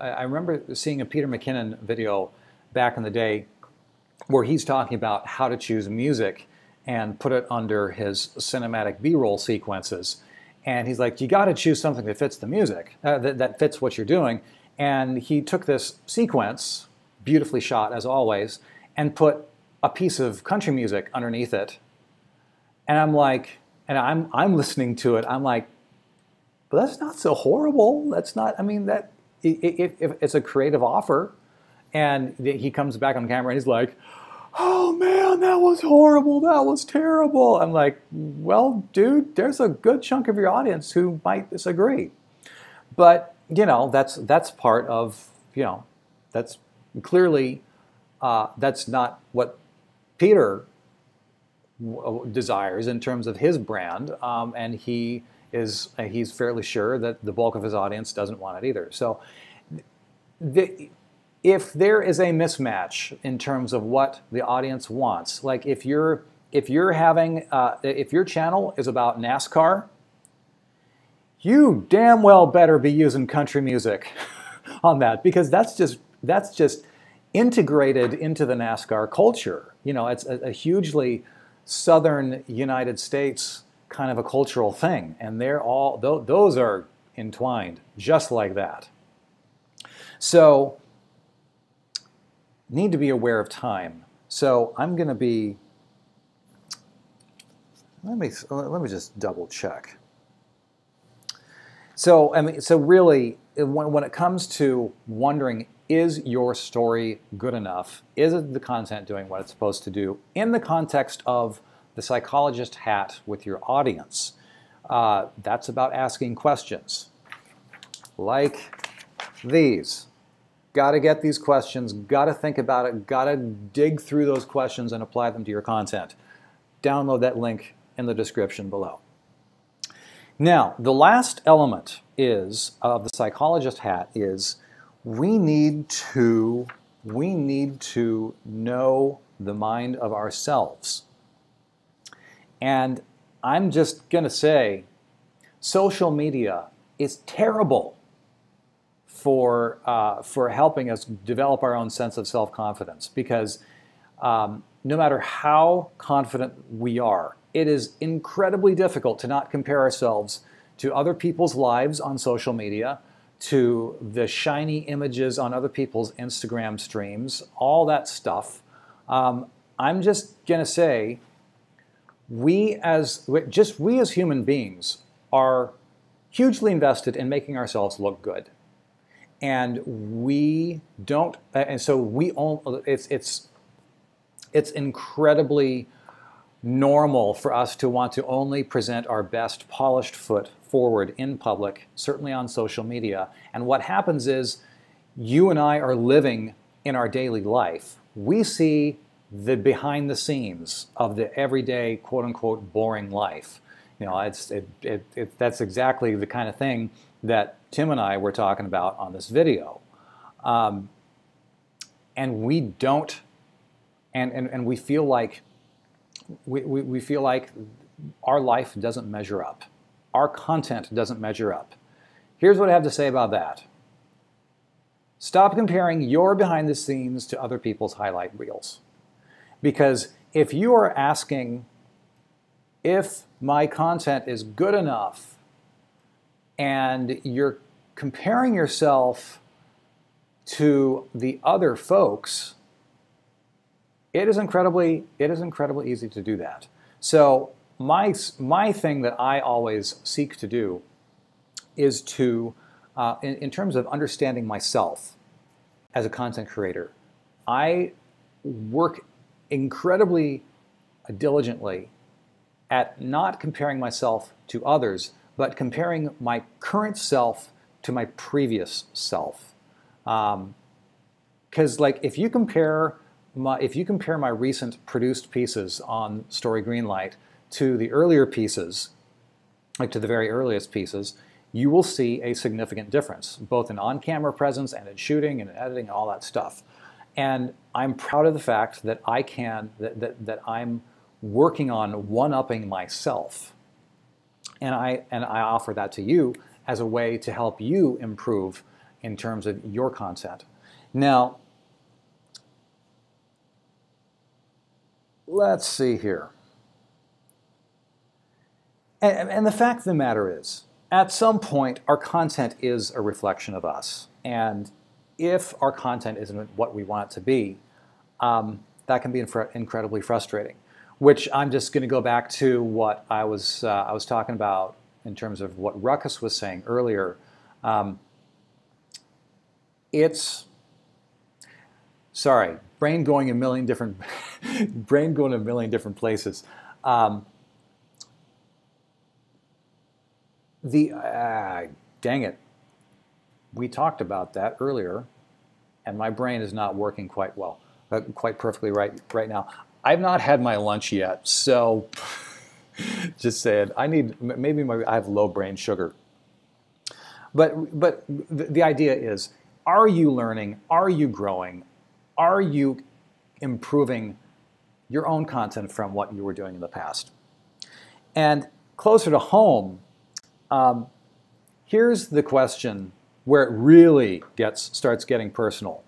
S1: I remember seeing a Peter McKinnon video back in the day where he's talking about how to choose music and put it under his cinematic B-roll sequences. And he's like, you got to choose something that fits the music, that fits what you're doing. And he took this sequence, beautifully shot as always, and put a piece of country music underneath it. And I'm like, and I'm listening to it, I'm like, but that's not so horrible. That's not, I mean, that if it's a creative offer. And he comes back on camera and he's like, oh man, that was horrible, that was terrible. I'm like, well, dude, there's a good chunk of your audience who might disagree. But, you know, that's part of, you know, that's clearly, that's not what Peter desires in terms of his brand. And he's fairly sure that the bulk of his audience doesn't want it either. So if there is a mismatch in terms of what the audience wants, like if your channel is about NASCAR, you damn well better be using country music on that, because that's just integrated into the NASCAR culture. You know, it's a hugely southern United States kind of a cultural thing, and those are entwined just like that. So need to be aware of time. So I'm going to be, let me just double check. So I mean, so really, when it comes to wondering, is your story good enough? Is it the content doing what it's supposed to do in the context of the psychologist hat with your audience? That's about asking questions like these. Got to get these questions, got to think about it, got to dig through those questions and apply them to your content. Download that link in the description below. Now, the last element of the psychologist hat is we need to know the mind of ourselves. And I'm just going to say, social media is terrible for helping us develop our own sense of self-confidence, because no matter how confident we are, it is incredibly difficult to not compare ourselves to other people's lives on social media, to the shiny images on other people's Instagram streams, all that stuff. I'm just going to say, we as human beings are hugely invested in making ourselves look good. And we don't, and so it's incredibly normal for us to want to only present our best polished foot forward in public, certainly on social media. And what happens is, you and I are living in our daily life. We see the behind the scenes of the everyday, quote unquote, boring life. You know, that's exactly the kind of thing that Tim and I were talking about on this video. And we don't, and we feel like, we feel like our life doesn't measure up. Our content doesn't measure up. Here's what I have to say about that. Stop comparing your behind the scenes to other people's highlight reels. Because if you are asking if my content is good enough and you're comparing yourself to the other folks, it is incredibly easy to do that. So my thing that I always seek to do is to, in terms of understanding myself as a content creator, I work incredibly diligently at not comparing myself to others, but comparing my current self to my previous self. Because like if you compare my recent produced pieces on Story Greenlight to the earlier pieces, like to the very earliest pieces, you will see a significant difference, both in on-camera presence and in shooting and in editing and all that stuff. And I'm proud of the fact that that I'm working on one-upping myself. And I offer that to you as a way to help you improve in terms of your content. Now, let's see here. And the fact of the matter is, at some point, our content is a reflection of us. And if our content isn't what we want it to be, that can be incredibly frustrating. Which I'm just going to go back to what I was talking about in terms of what Ruckus was saying earlier. Brain going a million different places. Dang it, we talked about that earlier, and my brain is not working quite perfectly right now. I've not had my lunch yet, so just saying, I have low brain sugar. But the idea is, are you learning? Are you growing? Are you improving your own content from what you were doing in the past? And closer to home, here's the question where it really starts getting personal.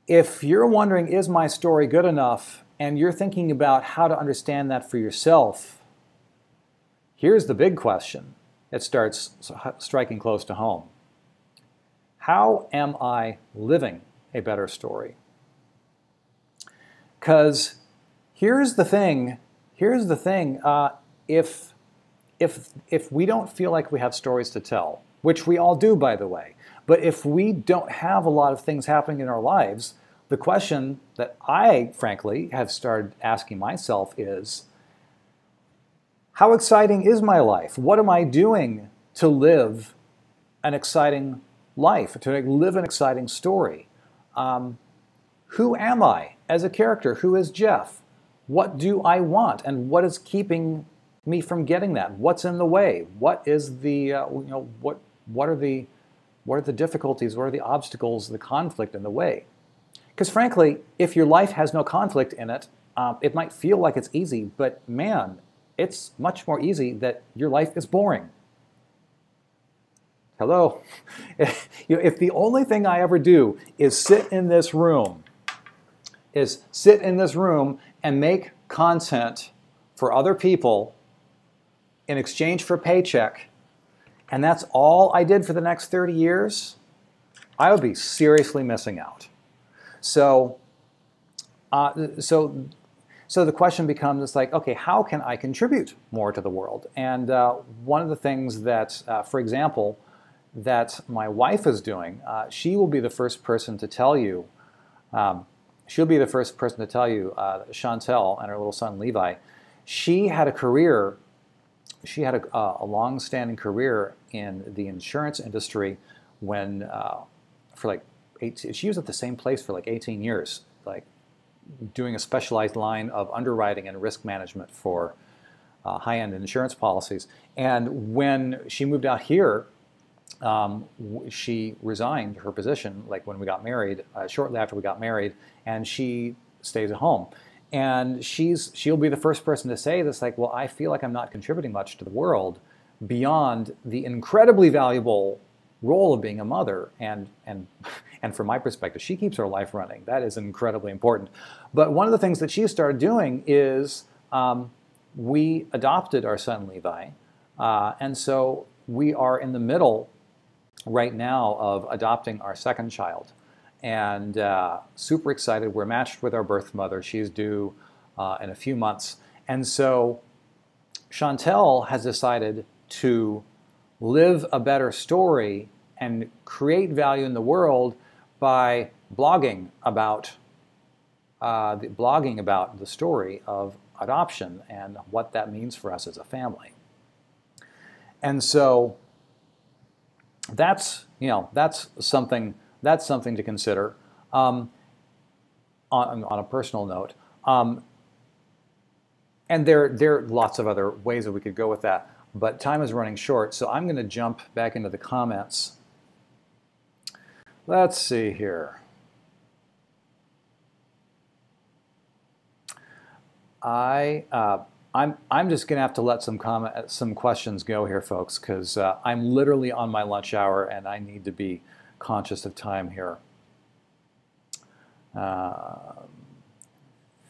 S1: If you're wondering, is my story good enough, and you're thinking about how to understand that for yourself, here's the big question. It starts striking close to home. How am I living a better story? Because here's the thing. If we don't feel like we have stories to tell, which we all do, by the way, but if we don't have a lot of things happening in our lives, the question that I, frankly, have started asking myself is, how exciting is my life? What am I doing to live an exciting life, to live an exciting story? Who am I as a character? Who is Jeff? What do I want? And what is keeping me from getting that? What's in the way? What is the, what are the difficulties? What are the obstacles, the conflict in the way? Because frankly, if your life has no conflict in it, it might feel like it's easy, but man, it's much more easy that your life is boring. Hello? If the only thing I ever do is sit in this room and make content for other people in exchange for a paycheck, and that's all I did for the next 30 years, I would be seriously missing out. So the question becomes, it's like, okay, how can I contribute more to the world? And one of the things that, for example, that my wife is doing, she will be the first person to tell you, Chantel and her little son Levi, she had a career, a long-standing career in the insurance industry when, she was at the same place for like 18 years, like doing a specialized line of underwriting and risk management for high-end insurance policies. And when she moved out here, she resigned her position, like when we got married, shortly after we got married, and she stays at home. And she'll be the first person to say this, like, well, I feel like I'm not contributing much to the world beyond the incredibly valuable role of being a mother, and from my perspective, she keeps her life running. That is incredibly important. But one of the things that she started doing is we adopted our son Levi, and so we are in the middle right now of adopting our second child, and super excited. We're matched with our birth mother. She's due in a few months, and so Chantel has decided to live a better story and create value in the world by blogging about the story of adoption and what that means for us as a family. And so that's something to consider on a personal note. And there are lots of other ways that we could go with that, but time is running short, so I'm going to jump back into the comments. Let's see here. I'm just going to have to let some questions go here, folks, because I'm literally on my lunch hour and I need to be conscious of time here.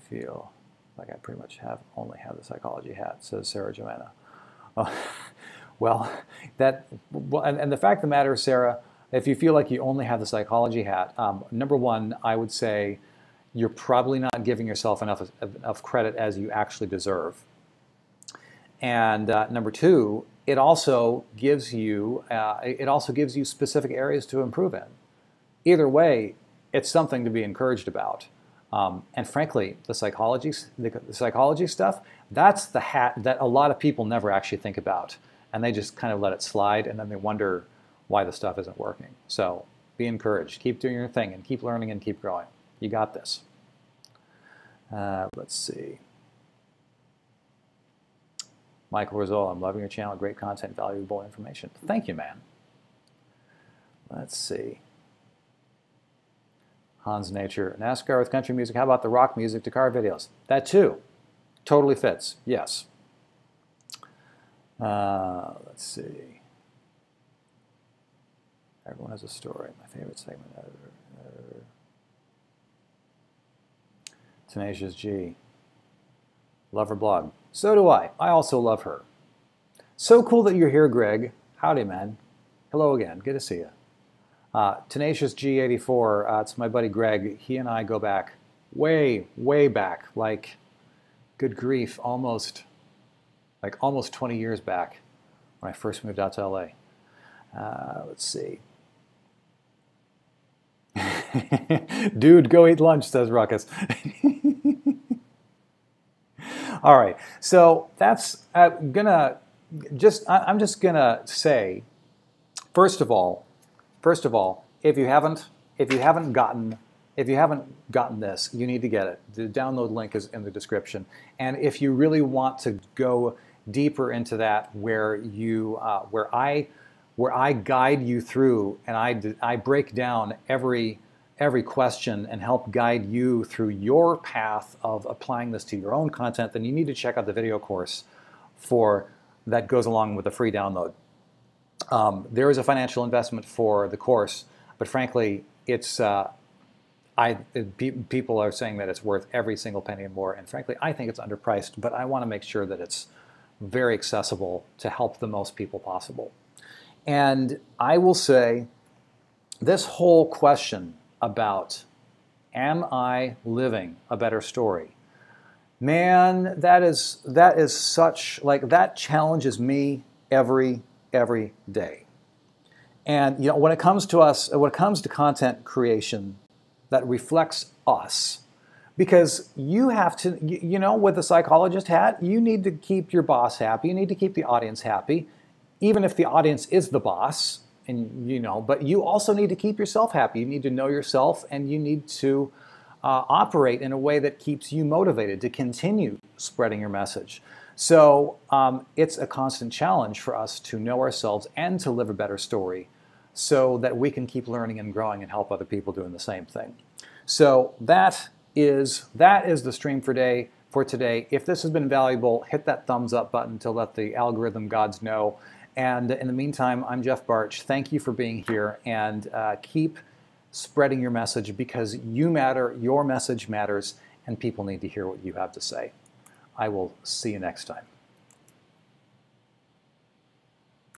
S1: Feel like I pretty much only have the psychology hat, says Sarah Joanna. Well, and the fact of the matter, Sarah, if you feel like you only have the psychology hat, number one, I would say you're probably not giving yourself enough credit as you actually deserve. And number two, it also gives you specific areas to improve in. Either way, it's something to be encouraged about. And frankly, the psychology stuff, that's the hat that a lot of people never actually think about. And they just kind of let it slide, and then they wonder why the stuff isn't working. So be encouraged. Keep doing your thing, and keep learning, and keep growing. You got this. Let's see. Michael Rizzola, I'm loving your channel. Great content, valuable information. Thank you, man. Let's see. Hans Nature, NASCAR with country music. How about the rock music to car videos? That too. Totally fits. Yes. Let's see. Everyone has a story. My favorite segment ever. Tenacious G. Love her blog. So do I. I also love her. So cool that you're here, Greg. Howdy, man. Hello again. Good to see you. Tenacious G84, it's my buddy Greg. He and I go back way, way back, like, good grief, almost 20 years back when I first moved out to LA. Let's see. Dude, go eat lunch, says Ruckus. All right, so that's I'm just gonna say, first of all, if you haven't gotten this, you need to get it. The download link is in the description. And if you really want to go deeper into that, where I guide you through and I break down every question and help guide you through your path of applying this to your own content, then you need to check out the video course that goes along with the free download. There is a financial investment for the course, but frankly, people are saying that it's worth every single penny and more, and frankly, I think it's underpriced, but I want to make sure that it's very accessible to help the most people possible. And I will say, this whole question about, am I living a better story? Man, that is such, like, that challenges me every day. And when it comes to content creation that reflects us, because you have to, with the psychologist hat, you need to keep your boss happy, you need to keep the audience happy, even if the audience is the boss, and but you also need to keep yourself happy. You need to know yourself, and you need to operate in a way that keeps you motivated to continue spreading your message. So it's a constant challenge for us to know ourselves and to live a better story so that we can keep learning and growing and help other people doing the same thing. So that is the stream for today. If this has been valuable, hit that thumbs up button to let the algorithm gods know. And in the meantime, I'm Jeff Bartsch. Thank you for being here, and keep spreading your message, because you matter, your message matters, and people need to hear what you have to say. I will see you next time.